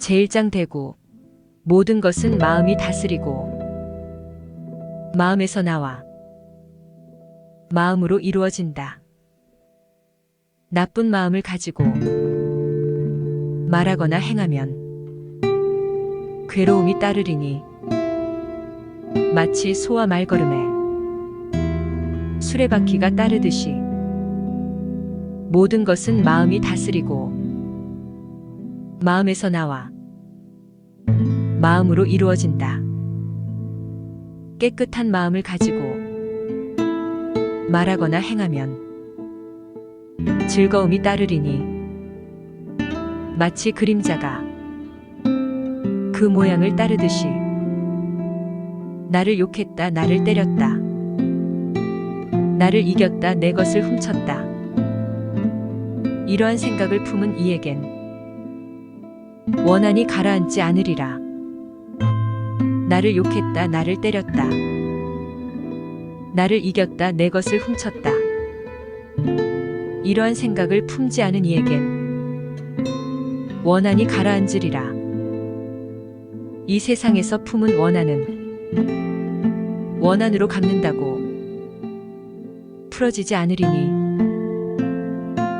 제1장 대구. 모든 것은 마음이 다스리고 마음에서 나와 마음으로 이루어진다. 나쁜 마음을 가지고 말하거나 행하면 괴로움이 따르리니 마치 소와 말걸음에 수레바퀴가 따르듯이 모든 것은 마음이 다스리고 마음에서 나와 마음으로 이루어진다. 깨끗한 마음을 가지고 말하거나 행하면 즐거움이 따르리니 마치 그림자가 그 모양을 따르듯이 나를 욕했다, 나를 때렸다, 나를 이겼다, 내 것을 훔쳤다. 이러한 생각을 품은 이에겐 원한이 가라앉지 않으리라. 나를 욕했다, 나를 때렸다, 나를 이겼다, 내 것을 훔쳤다. 이러한 생각을 품지 않은 이에겐 원한이 가라앉으리라. 이 세상에서 품은 원한은 원한으로 갚는다고 풀어지지 않으리니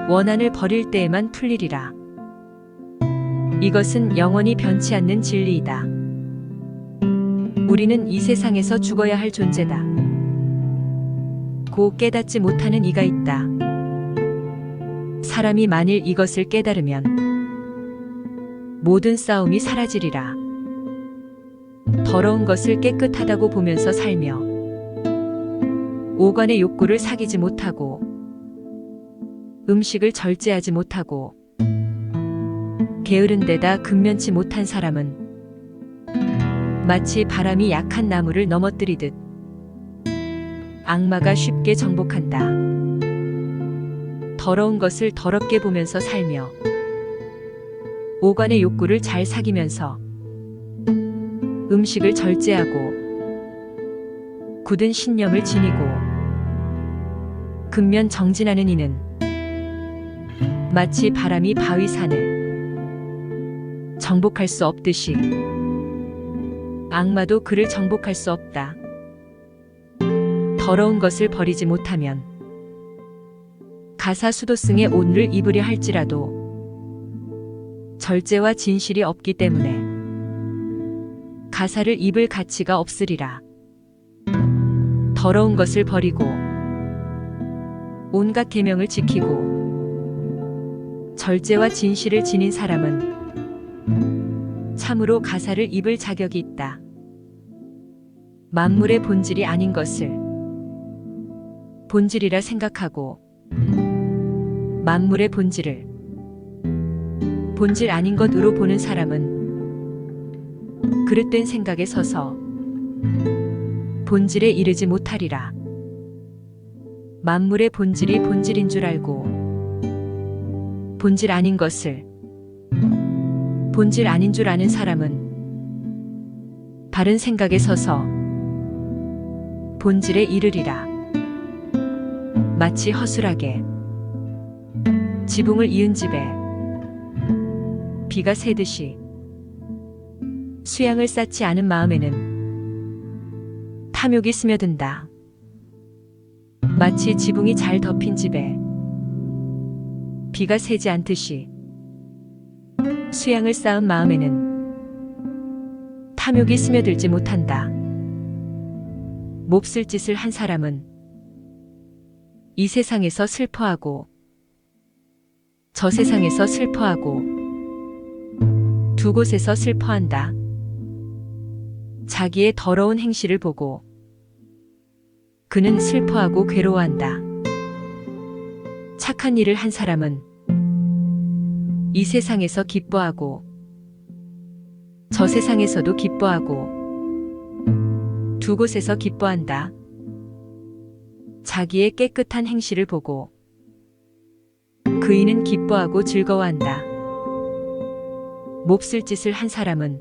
원한을 버릴 때에만 풀리리라. 이것은 영원히 변치 않는 진리이다. 우리는 이 세상에서 죽어야 할 존재다. 고 깨닫지 못하는 이가 있다. 사람이 만일 이것을 깨달으면 모든 싸움이 사라지리라. 더러운 것을 깨끗하다고 보면서 살며 오간의 욕구를 사귀지 못하고 음식을 절제하지 못하고 게으른 데다 근면치 못한 사람은 마치 바람이 약한 나무를 넘어뜨리듯 악마가 쉽게 정복한다. 더러운 것을 더럽게 보면서 살며 오간의 욕구를 잘 사귀면서 음식을 절제하고 굳은 신념을 지니고 근면 정진하는 이는 마치 바람이 바위산을 정복할 수 없듯이 악마도 그를 정복할 수 없다. 더러운 것을 버리지 못하면 가사수도승의 옷을 입으려 할지라도 절제와 진실이 없기 때문에 가사를 입을 가치가 없으리라. 더러운 것을 버리고 온갖 계명을 지키고 절제와 진실을 지닌 사람은 참으로 가사를 입을 자격이 있다. 만물의 본질이 아닌 것을 본질이라 생각하고 만물의 본질을 본질 아닌 것으로 보는 사람은 그릇된 생각에 서서 본질에 이르지 못하리라. 만물의 본질이 본질인 줄 알고 본질 아닌 것을 본질 아닌 줄 아는 사람은 바른 생각에 서서 본질에 이르리라. 마치 허술하게 지붕을 이은 집에 비가 새듯이 수양을 쌓지 않은 마음에는 탐욕이 스며든다. 마치 지붕이 잘 덮인 집에 비가 새지 않듯이 수양을 쌓은 마음에는 탐욕이 스며들지 못한다. 몹쓸 짓을 한 사람은 이 세상에서 슬퍼하고 저 세상에서 슬퍼하고 두 곳에서 슬퍼한다. 자기의 더러운 행실을 보고 그는 슬퍼하고 괴로워한다. 착한 일을 한 사람은 이 세상에서 기뻐하고 저 세상에서도 기뻐하고 두 곳에서 기뻐한다. 자기의 깨끗한 행실을 보고 그이는 기뻐하고 즐거워한다. 몹쓸 짓을 한 사람은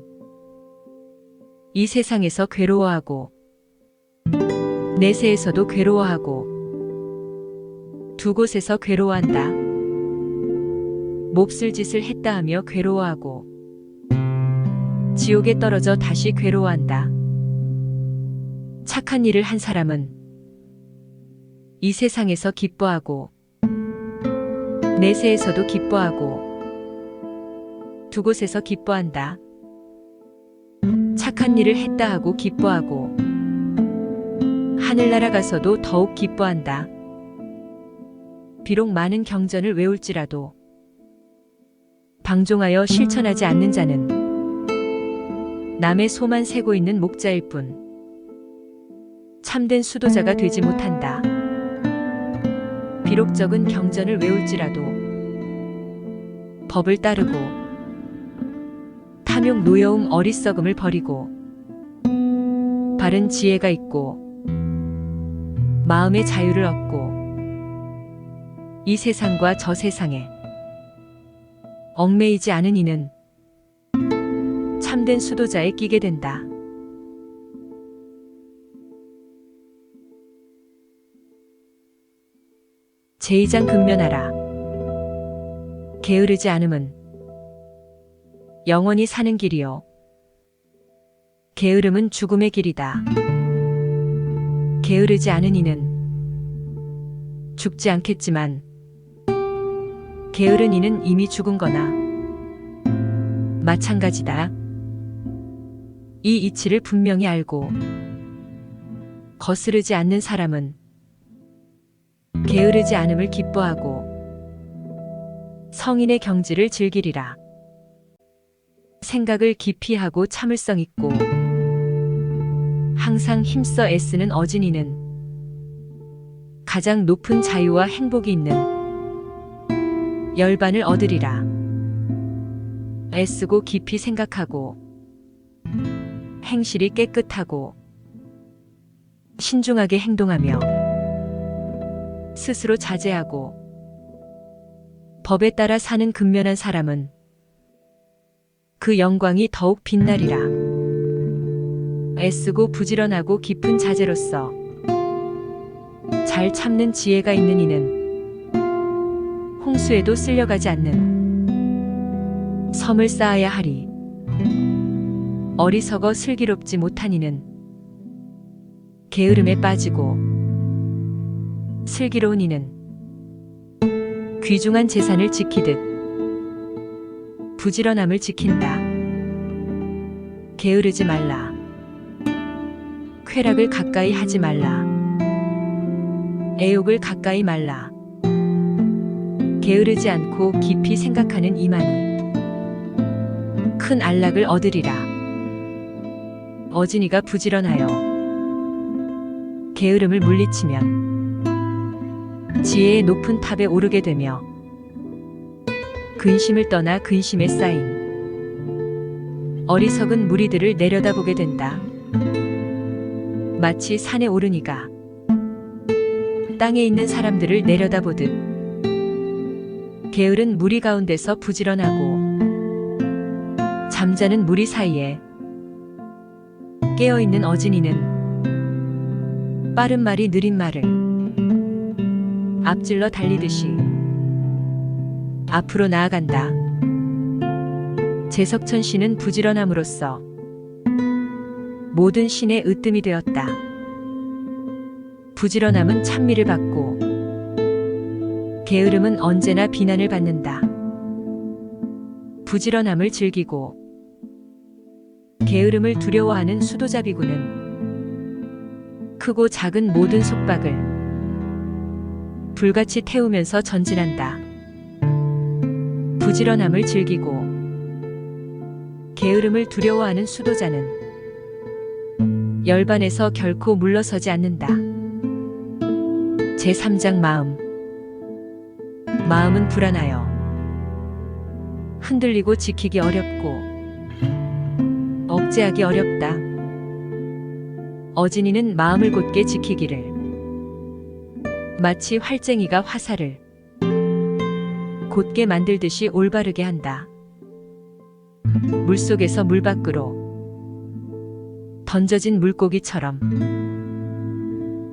이 세상에서 괴로워하고 내세에서도 괴로워하고 두 곳에서 괴로워한다. 몹쓸 짓을 했다 하며 괴로워하고 지옥에 떨어져 다시 괴로워한다. 착한 일을 한 사람은 이 세상에서 기뻐하고 내세에서도 기뻐하고 두 곳에서 기뻐한다. 착한 일을 했다 하고 기뻐하고 하늘나라 가서도 더욱 기뻐한다. 비록 많은 경전을 외울지라도 방종하여 실천하지 않는 자는 남의 소만 세고 있는 목자일 뿐 참된 수도자가 되지 못한다. 비록 적은 경전을 외울지라도 법을 따르고 탐욕 노여움 어리석음을 버리고 바른 지혜가 있고 마음의 자유를 얻고 이 세상과 저 세상에 얽매이지 않은 이는 참된 수도자에 끼게 된다. 제2장 근면하라. 게으르지 않음은 영원히 사는 길이요 게으름은 죽음의 길이다. 게으르지 않은 이는 죽지 않겠지만 게으른 이는 이미 죽은 거나 마찬가지다. 이 이치를 분명히 알고 거스르지 않는 사람은 게으르지 않음을 기뻐하고 성인의 경지를 즐기리라. 생각을 깊이 하고 참을성 있고 항상 힘써 애쓰는 어진이는 가장 높은 자유와 행복이 있는 열반을 얻으리라. 애쓰고 깊이 생각하고 행실이 깨끗하고 신중하게 행동하며 스스로 자제하고 법에 따라 사는 근면한 사람은 그 영광이 더욱 빛나리라. 애쓰고 부지런하고 깊은 자제로서 잘 참는 지혜가 있는 이는 홍수에도 쓸려가지 않는 섬을 쌓아야 하리. 어리석어 슬기롭지 못한 이는 게으름에 빠지고 슬기로운 이는 귀중한 재산을 지키듯 부지런함을 지킨다. 게으르지 말라. 쾌락을 가까이 하지 말라. 애욕을 가까이 말라. 게으르지 않고 깊이 생각하는 이만이 큰 안락을 얻으리라. 어진이가 부지런하여 게으름을 물리치면 지혜의 높은 탑에 오르게 되며 근심을 떠나 근심에 쌓인 어리석은 무리들을 내려다보게 된다. 마치 산에 오른 이가 땅에 있는 사람들을 내려다보듯 게으른 무리 가운데서 부지런하고 잠자는 무리 사이에 깨어있는 어진이는 빠른 말이 느린 말을 앞질러 달리듯이 앞으로 나아간다. 제석천 씨는 부지런함으로써 모든 신의 으뜸이 되었다. 부지런함은 찬미를 받고 게으름은 언제나 비난을 받는다. 부지런함을 즐기고 게으름을 두려워하는 수도자 비구는 크고 작은 모든 속박을 불같이 태우면서 전진한다. 부지런함을 즐기고 게으름을 두려워하는 수도자는 열반에서 결코 물러서지 않는다. 제3장 마음은 불안하여 흔들리고 지키기 어렵고 억제하기 어렵다. 어진이는 마음을 곧게 지키기를 마치 활쟁이가 화살을 곧게 만들듯이 올바르게 한다. 물속에서 물 밖으로 던져진 물고기처럼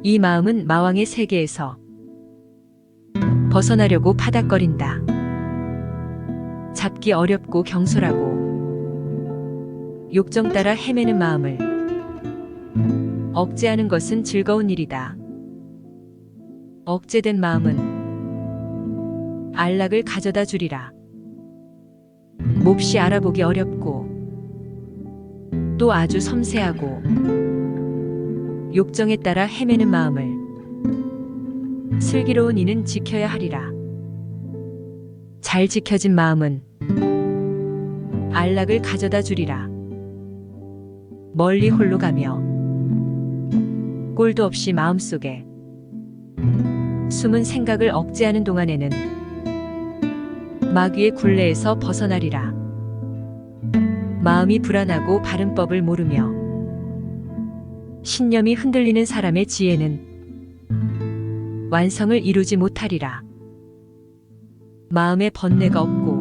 이 마음은 마왕의 세계에서 벗어나려고 파닥거린다. 잡기 어렵고 경솔하고 욕정 따라 헤매는 마음을 억제하는 것은 즐거운 일이다. 억제된 마음은 안락을 가져다 주리라. 몹시 알아보기 어렵고 또 아주 섬세하고 욕정에 따라 헤매는 마음을 슬기로운 이는 지켜야 하리라. 잘 지켜진 마음은 안락을 가져다 주리라. 멀리 홀로 가며 꼴도 없이 마음속에 숨은 생각을 억제하는 동안에는 마귀의 굴레에서 벗어나리라. 마음이 불안하고 바른 법을 모르며 신념이 흔들리는 사람의 지혜는 완성을 이루지 못하리라. 마음에 번뇌가 없고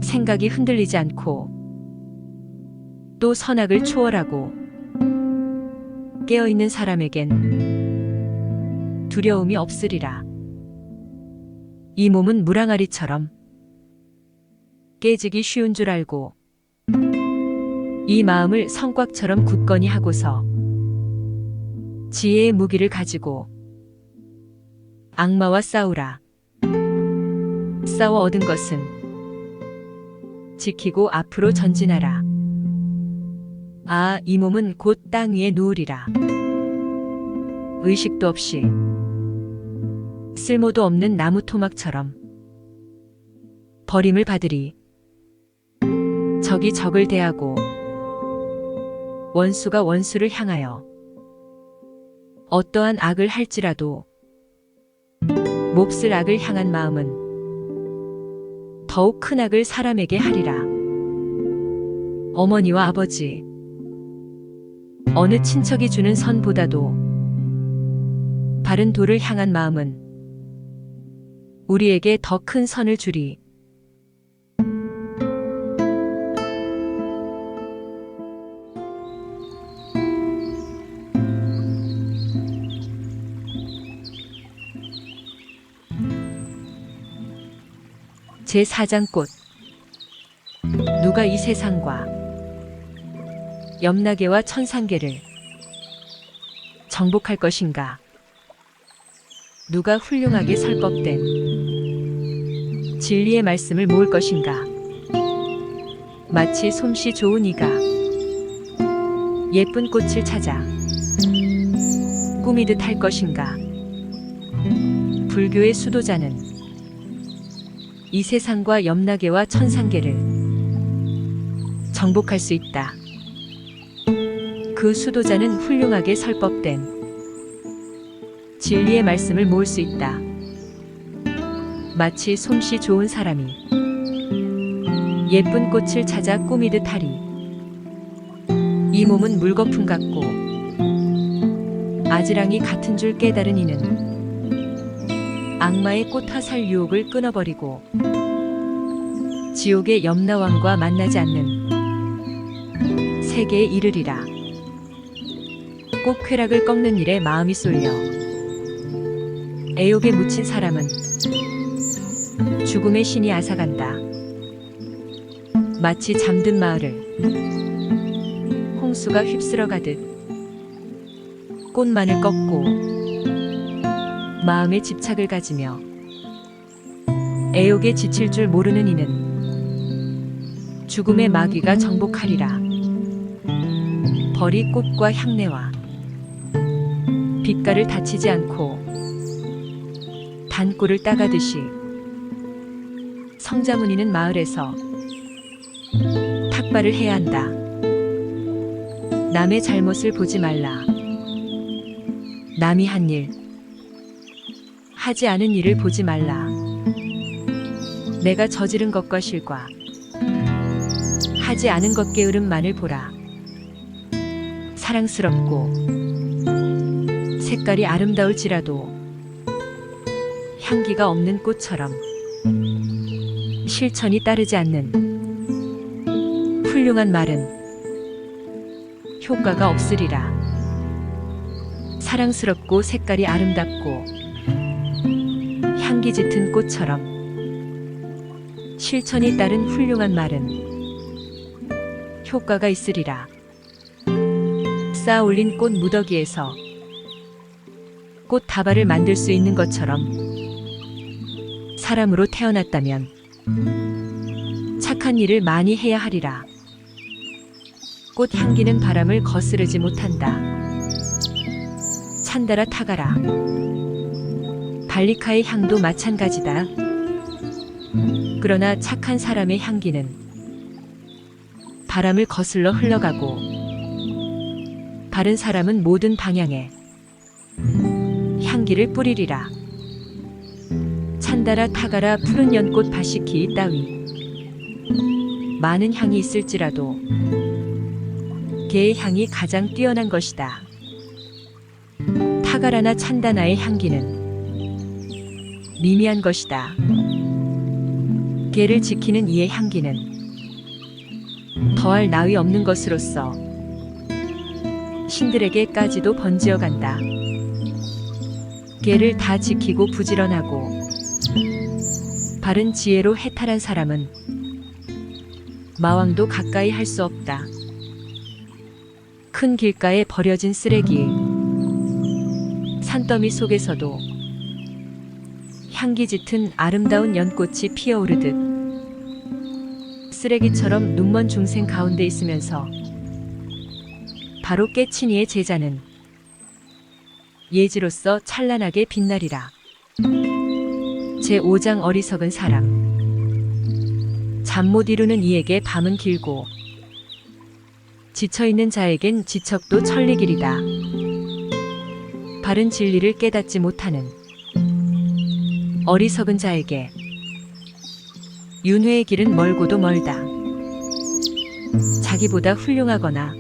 생각이 흔들리지 않고 또 선악을 초월하고 깨어있는 사람에겐 두려움이 없으리라. 이 몸은 물항아리처럼 깨지기 쉬운 줄 알고 이 마음을 성곽처럼 굳건히 하고서 지혜의 무기를 가지고 악마와 싸우라. 싸워 얻은 것은 지키고 앞으로 전진하라. 아, 이 몸은 곧 땅 위에 누우리라. 의식도 없이 쓸모도 없는 나무 토막처럼 버림을 받으리. 적이 적을 대하고 원수가 원수를 향하여 어떠한 악을 할지라도 몹쓸 악을 향한 마음은 더욱 큰 악을 사람에게 하리라. 어머니와 아버지, 어느 친척이 주는 선보다도 바른 도를 향한 마음은 우리에게 더 큰 선을 주리. 제4장꽃. 누가 이 세상과 염라계와 천상계를 정복할 것인가? 누가 훌륭하게 설법된 진리의 말씀을 모을 것인가? 마치 솜씨 좋은 이가 예쁜 꽃을 찾아 꾸미듯 할 것인가? 불교의 수도자는 이 세상과 염라계와 천상계를 정복할 수 있다. 그 수도자는 훌륭하게 설법된 진리의 말씀을 모을 수 있다. 마치 솜씨 좋은 사람이 예쁜 꽃을 찾아 꾸미듯 하리. 이 몸은 물거품 같고 아지랑이 같은 줄 깨달은 이는 악마의 꽃화살 유혹을 끊어버리고 지옥의 염라왕과 만나지 않는 세계에 이르리라. 꼭 쾌락을 꺾는 일에 마음이 쏠려 애욕에 묻힌 사람은 죽음의 신이 앗아간다. 마치 잠든 마을을 홍수가 휩쓸어 가듯 꽃만을 꺾고 마음에 집착을 가지며 애욕에 지칠 줄 모르는 이는 죽음의 마귀가 정복하리라. 벌이 꽃과 향내와 빛깔을 다치지 않고 단꿀을 따가듯이 성자문이는 마을에서 탁발을 해야 한다. 남의 잘못을 보지 말라. 남이 한 일, 하지 않은 일을 보지 말라. 내가 저지른 것과 실과 하지 않은 것 게으름만을 보라. 사랑스럽고 색깔이 아름다울지라도 향기가 없는 꽃처럼 실천이 따르지 않는 훌륭한 말은 효과가 없으리라. 사랑스럽고 색깔이 아름답고 향기 짙은 꽃처럼 실천이 따른 훌륭한 말은 효과가 있으리라. 쌓아 올린 꽃 무더기에서 꽃 다발을 만들 수 있는 것처럼 사람으로 태어났다면 착한 일을 많이 해야 하리라. 꽃 향기는 바람을 거스르지 못한다. 찬다라 타가라. 발리카의 향도 마찬가지다. 그러나 착한 사람의 향기는 바람을 거슬러 흘러가고 바른 사람은 모든 방향에 향기를 뿌리리라. 찬다라 타가라. 푸른 연꽃 바시키 따위 많은 향이 있을지라도 개의 향이 가장 뛰어난 것이다. 타가라나 찬다나의 향기는 미미한 것이다. 개를 지키는 이의 향기는 더할 나위 없는 것으로서 신들에게까지도 번지어 간다. 개를 다 지키고 부지런하고 바른 지혜로 해탈한 사람은 마왕도 가까이 할 수 없다. 큰 길가에 버려진 쓰레기, 산더미 속에서도 향기 짙은 아름다운 연꽃이 피어오르듯 쓰레기처럼 눈먼 중생 가운데 있으면서 바로 깨친 이의 제자는 예지로서 찬란하게 빛나리라. 제5장 어리석은 사람. 잠 못 이루는 이에게 밤은 길고 지쳐있는 자에겐 지척도 천리길이다. 바른 진리를 깨닫지 못하는 어리석은 자에게 윤회의 길은 멀고도 멀다. 자기보다 훌륭하거나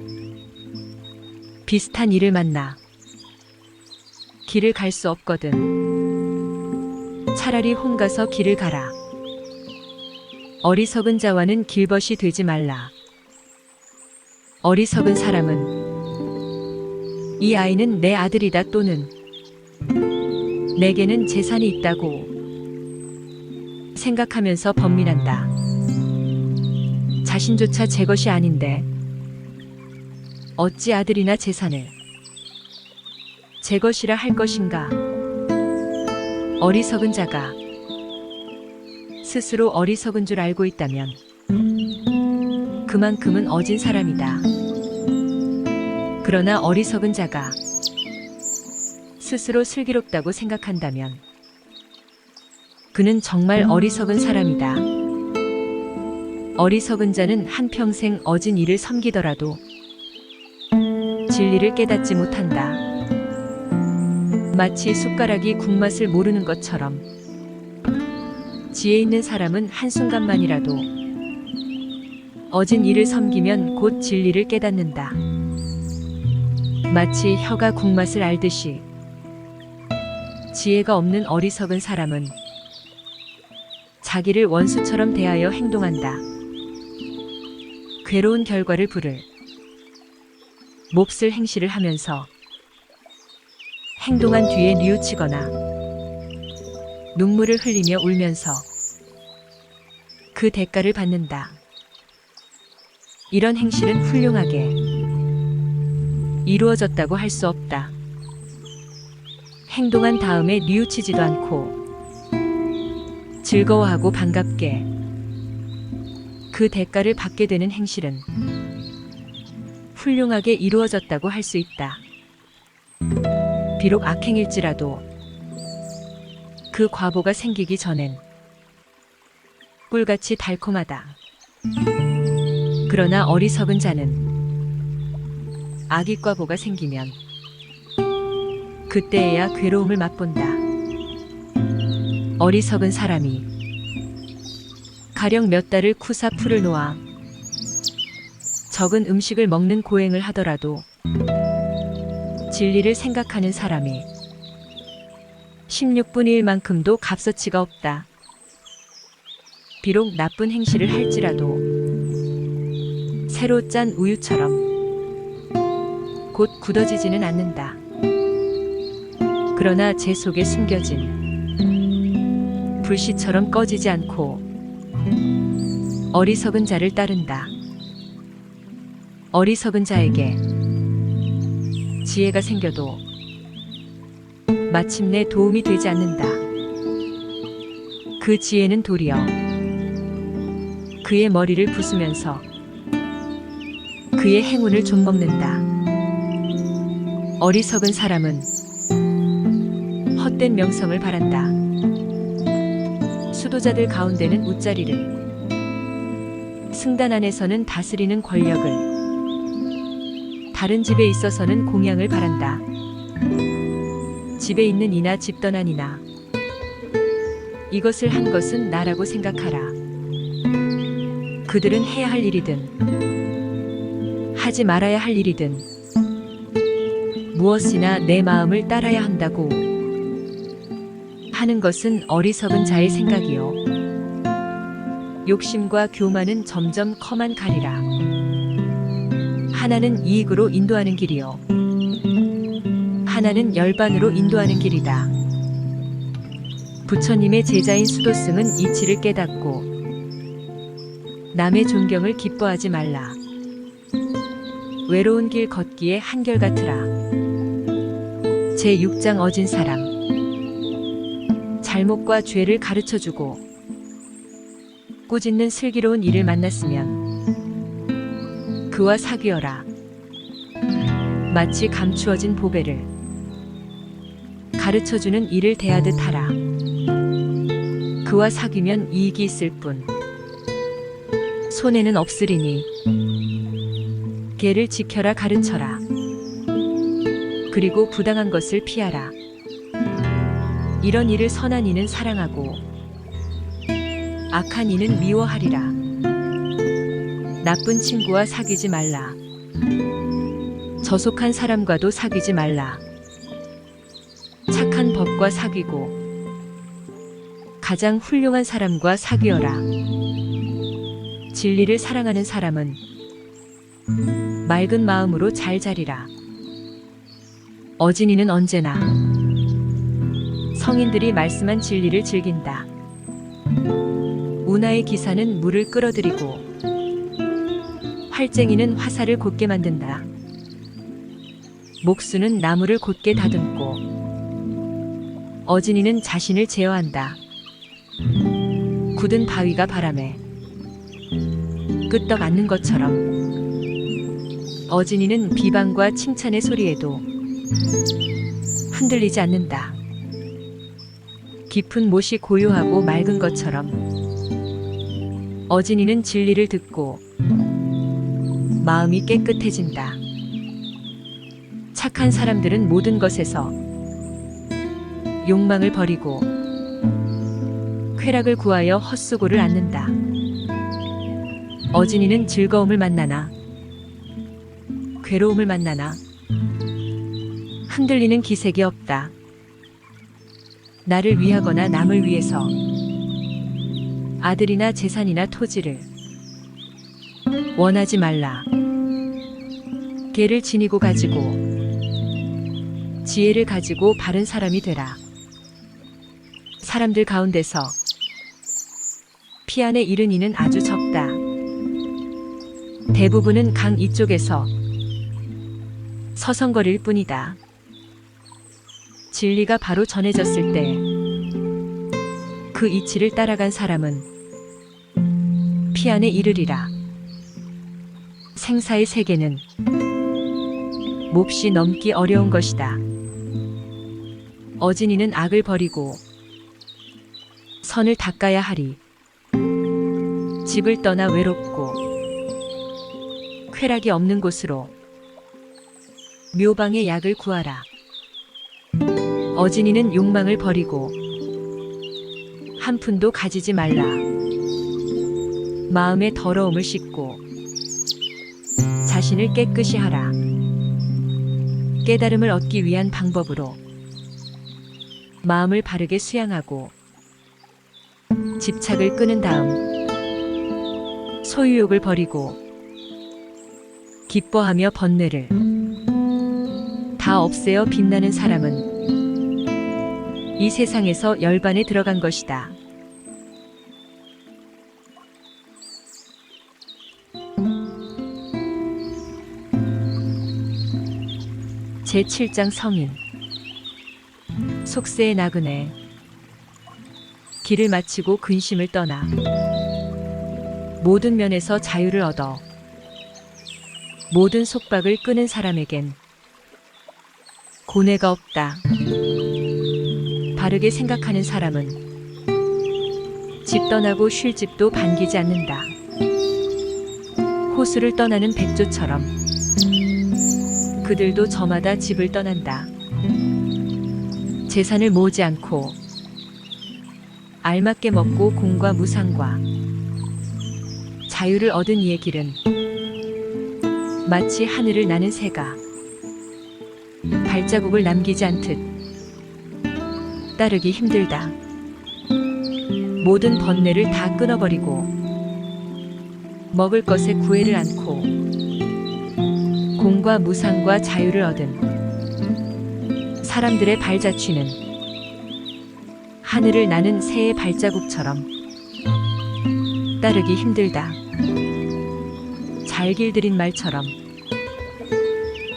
비슷한 이를 만나 길을 갈 수 없거든. 차라리 혼가서 길을 가라. 어리석은 자와는 길벗이 되지 말라. 어리석은 사람은 이 아이는 내 아들이다 또는 내게는 재산이 있다고 생각하면서 번민한다. 자신조차 제 것이 아닌데 어찌 아들이나 재산을 제 것이라 할 것인가. 어리석은 자가 스스로 어리석은 줄 알고 있다면 그만큼은 어진 사람이다. 그러나 어리석은 자가 스스로 슬기롭다고 생각한다면 그는 정말 어리석은 사람이다. 어리석은 자는 한평생 어진 이를 섬기더라도 진리를 깨닫지 못한다. 마치 숟가락이 국맛을 모르는 것처럼 지혜 있는 사람은 한순간만이라도 어진 이를 섬기면 곧 진리를 깨닫는다. 마치 혀가 국맛을 알듯이 지혜가 없는 어리석은 사람은 자기를 원수처럼 대하여 행동한다. 괴로운 결과를 부를 몹쓸 행실을 하면서 행동한 뒤에 뉘우치거나 눈물을 흘리며 울면서 그 대가를 받는다. 이런 행실은 훌륭하게 이루어졌다고 할 수 없다. 행동한 다음에 뉘우치지도 않고 즐거워하고 반갑게 그 대가를 받게 되는 행실은 훌륭하게 이루어졌다고 할 수 있다. 비록 악행일지라도 그 과보가 생기기 전엔 꿀같이 달콤하다. 그러나 어리석은 자는 악의 과보가 생기면 그때에야 괴로움을 맛본다. 어리석은 사람이 가령 몇 달을 쿠사 풀을 놓아 적은 음식을 먹는 고행을 하더라도 진리를 생각하는 사람이 16분의 1만큼도 값어치가 없다. 비록 나쁜 행실을 할지라도 새로 짠 우유처럼 곧 굳어지지는 않는다. 그러나 제 속에 숨겨진 불씨처럼 꺼지지 않고 어리석은 자를 따른다. 어리석은 자에게 지혜가 생겨도 마침내 도움이 되지 않는다. 그 지혜는 도리어 그의 머리를 부수면서 그의 행운을 좀먹는다. 어리석은 사람은 헛된 명성을 바란다. 수도자들 가운데는 웃자리를, 승단 안에서는 다스리는 권력을, 다른 집에 있어서는 공양을 바란다. 집에 있는 이나 집 떠난 이나 이것을 한 것은 나라고 생각하라. 그들은 해야 할 일이든 하지 말아야 할 일이든 무엇이나 내 마음을 따라야 한다고 하는 것은 어리석은 자의 생각이요. 욕심과 교만은 점점 커만 가리라. 하나는 이익으로 인도하는 길이요, 하나는 열반으로 인도하는 길이다. 부처님의 제자인 수도승은 이치를 깨닫고 남의 존경을 기뻐하지 말라. 외로운 길 걷기에 한결같으라. 제6장 어진 사람. 잘못과 죄를 가르쳐주고 꾸짖는 슬기로운 이를 만났으면 그와 사귀어라. 마치 감추어진 보배를 가르쳐주는 이를 대하듯 하라. 그와 사귀면 이익이 있을 뿐 손해는 없으리니 개를 지켜라, 가르쳐라. 그리고 부당한 것을 피하라. 이런 이를 선한 이는 사랑하고 악한 이는 미워하리라. 나쁜 친구와 사귀지 말라. 저속한 사람과도 사귀지 말라. 착한 법과 사귀고 가장 훌륭한 사람과 사귀어라. 진리를 사랑하는 사람은 맑은 마음으로 잘 자리라. 어진이는 언제나 성인들이 말씀한 진리를 즐긴다. 운하의 기사는 물을 끌어들이고 활쟁이는 화살을 곧게 만든다. 목수는 나무를 곧게 다듬고 어진이는 자신을 제어한다. 굳은 바위가 바람에 끄떡 않는 것처럼 어진이는 비방과 칭찬의 소리에도 흔들리지 않는다. 깊은 못이 고요하고 맑은 것처럼 어진이는 진리를 듣고 마음이 깨끗해진다. 착한 사람들은 모든 것에서 욕망을 버리고 쾌락을 구하여 헛수고를 않는다. 어진이는 즐거움을 만나나 괴로움을 만나나 흔들리는 기색이 없다. 나를 위하거나 남을 위해서 아들이나 재산이나 토지를 원하지 말라. 개를 지니고 가지고 지혜를 가지고 바른 사람이 되라. 사람들 가운데서 피안에 이른 이는 아주 적다. 대부분은 강 이쪽에서 서성거릴 뿐이다. 진리가 바로 전해졌을 때 그 이치를 따라간 사람은 피안에 이르리라. 생사의 세계는 몹시 넘기 어려운 것이다. 어진이는 악을 버리고 선을 닦아야 하리. 집을 떠나 외롭고 쾌락이 없는 곳으로 묘방의 약을 구하라. 어진이는 욕망을 버리고 한 푼도 가지지 말라. 마음의 더러움을 씻고 자신을 깨끗이 하라. 깨달음을 얻기 위한 방법으로 마음을 바르게 수양하고 집착을 끄는 다음 소유욕을 버리고 기뻐하며 번뇌를 다 없애어 빛나는 사람은 이 세상에서 열반에 들어간 것이다. 제7장 성인. 속세의 나그네. 길을 마치고 근심을 떠나 모든 면에서 자유를 얻어 모든 속박을 끄는 사람에겐 고뇌가 없다. 바르게 생각하는 사람은 집 떠나고 쉴 집도 반기지 않는다. 호수를 떠나는 백조처럼 그들도 저마다 집을 떠난다. 재산을 모으지 않고 알맞게 먹고 공과 무상과 자유를 얻은 이의 길은 마치 하늘을 나는 새가 발자국을 남기지 않듯 따르기 힘들다. 모든 번뇌를 다 끊어버리고 먹을 것에 구애를 않고 공과 무상과 자유를 얻은 사람들의 발자취는 하늘을 나는 새의 발자국처럼 따르기 힘들다. 잘 길들인 말처럼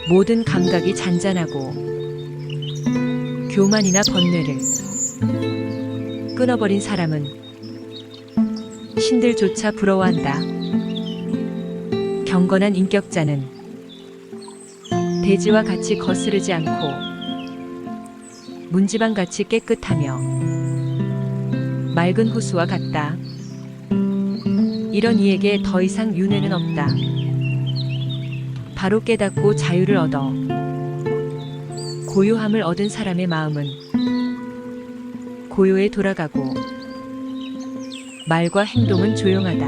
모든 감각이 잔잔하고 교만이나 번뇌를 끊어버린 사람은 신들조차 부러워한다. 경건한 인격자는 대지와 같이 거스르지 않고 문지방같이 깨끗하며 맑은 호수와 같다. 이런 이에게 더 이상 윤회는 없다. 바로 깨닫고 자유를 얻어 고요함을 얻은 사람의 마음은 고요에 돌아가고 말과 행동은 조용하다.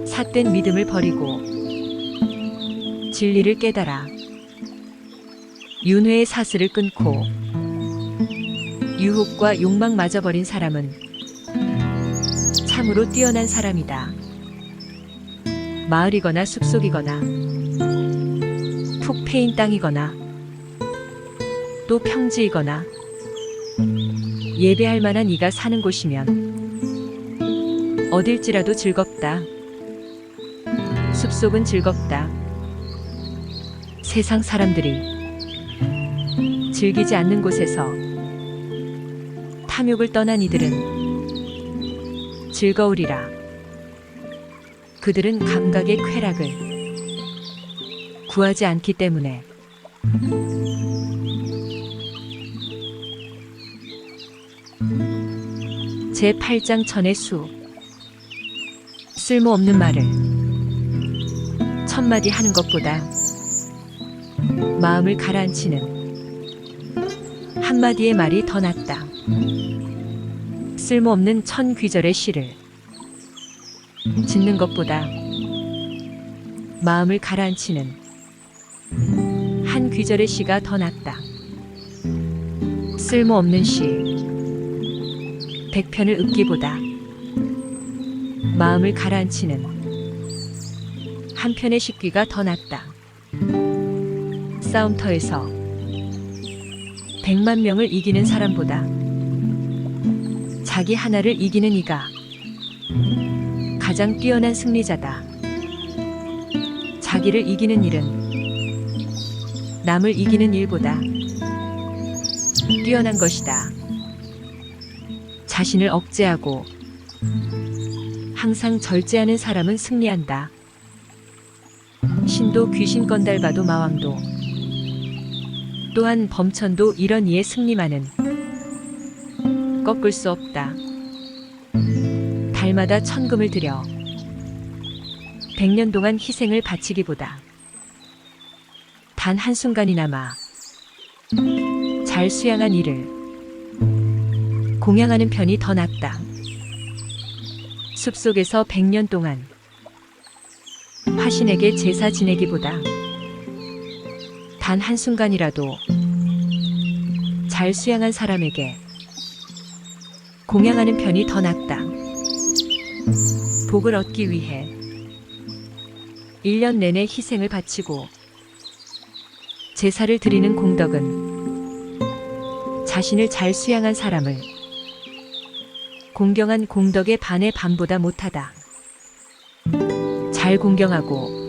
삿된 믿음을 버리고 진리를 깨달아 윤회의 사슬을 끊고 유혹과 욕망마저 버린 사람은 참으로 뛰어난 사람이다. 마을이거나 숲속이거나 푹 패인 땅이거나 또 평지이거나 예배할 만한 이가 사는 곳이면 어딜지라도 즐겁다. 숲속은 즐겁다. 세상 사람들이 즐기지 않는 곳에서 탐욕을 떠난 이들은 즐거우리라. 그들은 감각의 쾌락을 구하지 않기 때문에. 제8장 천의 수. 쓸모없는 말을 천마디 하는 것보다 마음을 가라앉히는 한마디의 말이 더 낫다. 쓸모없는 천 귀절의 시를 짓는 것보다 마음을 가라앉히는 한 귀절의 시가 더 낫다. 쓸모없는 시 100편을 읊기보다 마음을 가라앉히는 한 편의 식귀가 더 낫다. 싸움터에서 100만 명을 이기는 사람보다 자기 하나를 이기는 이가 가장 뛰어난 승리자다. 자기를 이기는 일은 남을 이기는 일보다 뛰어난 것이다. 자신을 억제하고 항상 절제하는 사람은 승리한다. 신도 귀신 건달봐도 마왕도 또한 범천도 이런 이의 승리만은 꺾을 수 없다. 달마다 천금을 들여 100년 동안 희생을 바치기보다 단 한순간이나마 잘 수양한 이를 공양하는 편이 더 낫다. 숲속에서 100년 동안 화신에게 제사 지내기보다 단 한순간이라도 잘 수양한 사람에게 공양하는 편이 더 낫다. 복을 얻기 위해 1년 내내 희생을 바치고 제사를 드리는 공덕은 자신을 잘 수양한 사람을 공경한 공덕의 반의 반보다 못하다. 잘 공경하고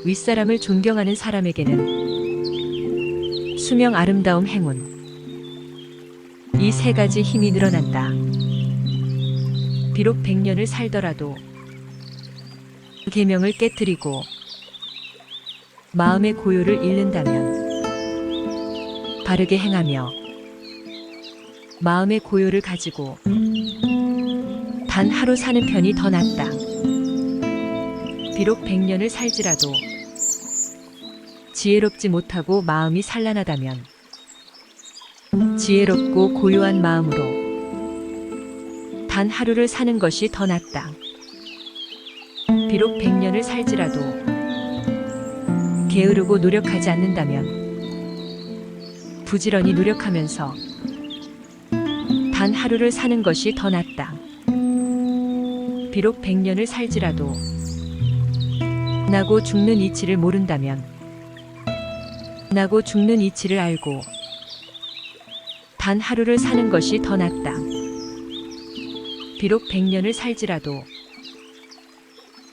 윗사람을 존경하는 사람에게는 수명, 아름다움, 행운, 이 세 가지 힘이 늘어난다. 비록 100년을 살더라도 계명을 깨뜨리고 마음의 고요를 잃는다면 바르게 행하며 마음의 고요를 가지고 단 하루 사는 편이 더 낫다. 비록 100년을 살지라도 지혜롭지 못하고 마음이 산란하다면 지혜롭고 고요한 마음으로 단 하루를 사는 것이 더 낫다. 비록 100년을 살지라도 게으르고 노력하지 않는다면 부지런히 노력하면서 단 하루를 사는 것이 더 낫다. 비록 100년을 살지라도 나고 죽는 이치를 모른다면 나고 죽는 이치를 알고 단 하루를 사는 것이 더 낫다. 비록 100년을 살지라도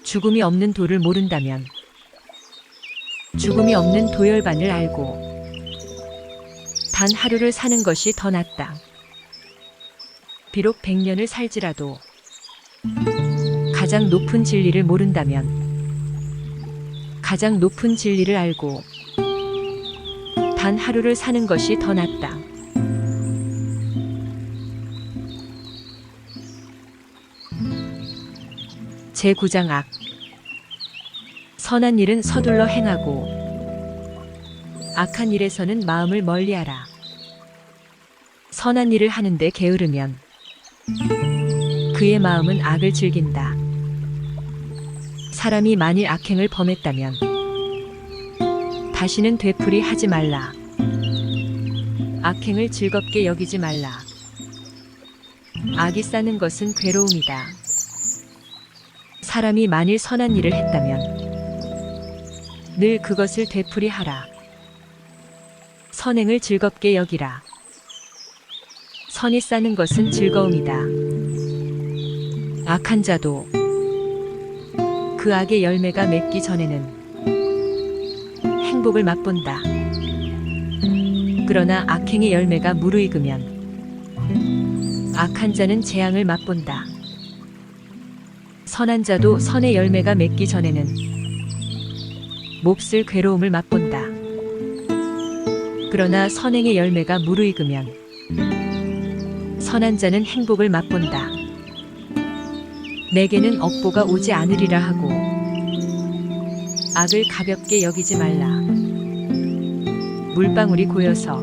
죽음이 없는 도를 모른다면 죽음이 없는 도열반을 알고 단 하루를 사는 것이 더 낫다. 비록 100년을 살지라도 가장 높은 진리를 모른다면 가장 높은 진리를 알고 단 하루를 사는 것이 더 낫다. 제9장 악. 선한 일은 서둘러 행하고 악한 일에서는 마음을 멀리하라. 선한 일을 하는데 게으르면 그의 마음은 악을 즐긴다. 사람이 만일 악행을 범했다면 다시는 되풀이 하지 말라. 악행을 즐겁게 여기지 말라. 악이 쌓는 것은 괴로움이다. 사람이 만일 선한 일을 했다면 늘 그것을 되풀이하라. 선행을 즐겁게 여기라. 선이 쌓는 것은 즐거움이다. 악한 자도 그 악의 열매가 맺기 전에는 행복을 맛본다. 그러나 악행의 열매가 무르익으면 악한 자는 재앙을 맛본다. 선한 자도 선의 열매가 맺기 전에는 몹쓸 괴로움을 맛본다. 그러나 선행의 열매가 무르익으면 선한 자는 행복을 맛본다. 내게는 업보가 오지 않으리라 하고 악을 가볍게 여기지 말라. 물방울이 고여서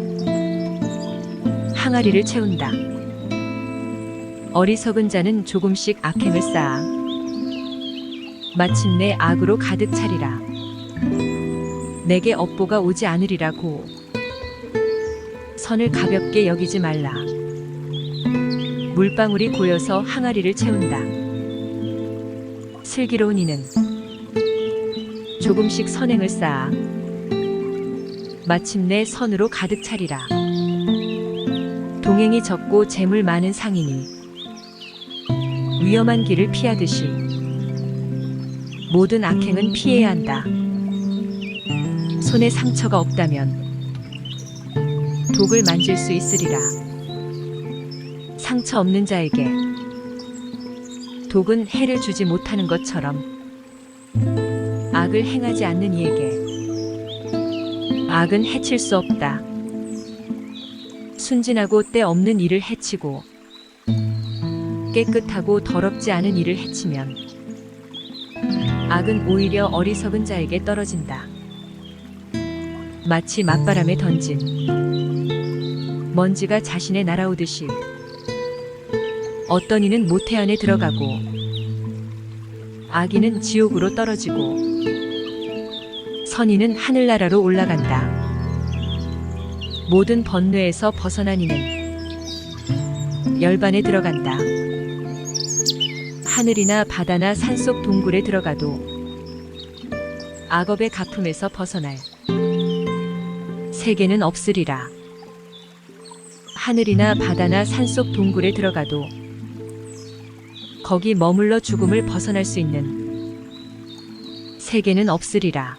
항아리를 채운다. 어리석은 자는 조금씩 악행을 쌓아 마침내 악으로 가득 차리라. 내게 업보가 오지 않으리라고 선을 가볍게 여기지 말라. 물방울이 고여서 항아리를 채운다. 슬기로운 이는 조금씩 선행을 쌓아 마침내 선으로 가득 차리라. 동행이 적고 재물 많은 상인이 위험한 길을 피하듯이 모든 악행은 피해야 한다. 손에 상처가 없다면 독을 만질 수 있으리라. 상처 없는 자에게 독은 해를 주지 못하는 것처럼 악을 행하지 않는 이에게 악은 해칠 수 없다. 순진하고 때 없는 일을 해치고 깨끗하고 더럽지 않은 일을 해치면 악은 오히려 어리석은 자에게 떨어진다. 마치 맞바람에 던진 먼지가 자신에 날아오듯이 어떤 이는 모태 안에 들어가고 악인은 지옥으로 떨어지고 선인은 하늘나라로 올라간다. 모든 번뇌에서 벗어난 이는 열반에 들어간다. 하늘이나 바다나 산속 동굴에 들어가도 악업의 가품에서 벗어날 세계는 없으리라. 하늘이나 바다나 산속 동굴에 들어가도 거기 머물러 죽음을 벗어날 수 있는 세계는 없으리라.